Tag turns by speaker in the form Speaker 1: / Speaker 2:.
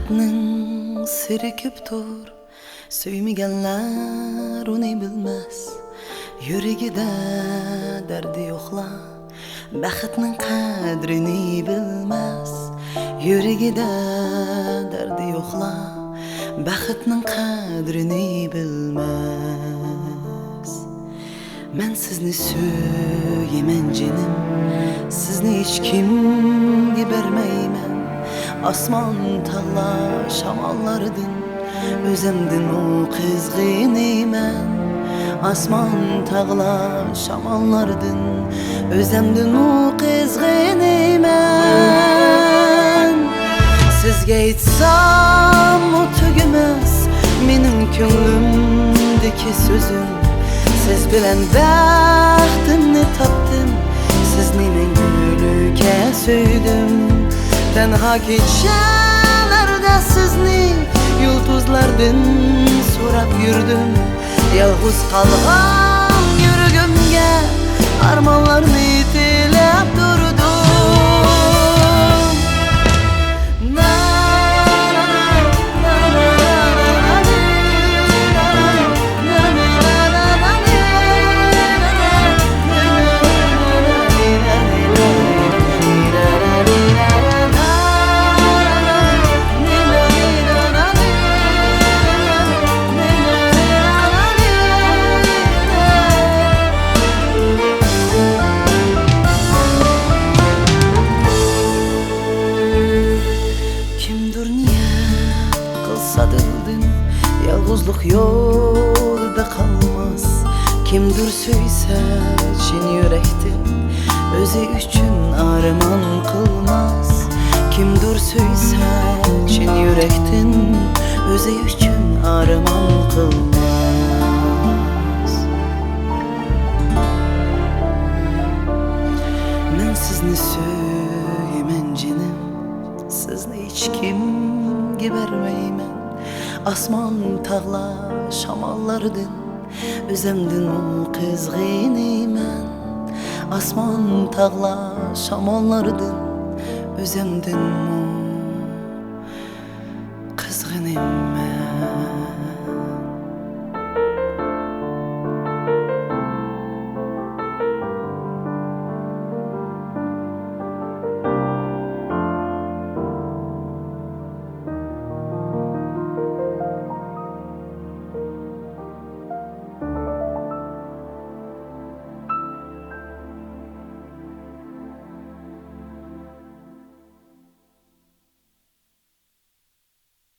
Speaker 1: Baxtning siri ko'pdir, suymaganlar uni bilmas. Yuragida dardi yo'qlar baxtning qadrini bilmas. Yuragida dardi yo'qlar baxtning qadrini bilmas. Men sizni söylemen canım, sizni hiç kimge bermeymen. Asman tağlar şamallardın, özemdin o kızgınıymen. Asman tağlar şamallardın, özemdin o kızgınıymen. Sizge aytsam o tügümez, menin könglimdeki sözüm. Siz bilen baxtimni tapdım, sizni men gülüke söydüm. Tenha kechalarda sizni yulduzlardan so'rab yurdim. Yolg'iz qolgan yuragimga armonlarni tilab turdim. Sadıldım, yalnızlık yolda kalmaz. Kimdir söyse çin yürektim, özü üçün arman kılmaz. Kimdir söyse çin yürektim, özü üçün arman kılmaz. Men sizni söylemen canım, sizni hiç kimge bermeymen. Asman tağlar şamallardın, özemdin o kızgınıymen. Asman tağlar şamallardın, özemdin o kızgınıymen.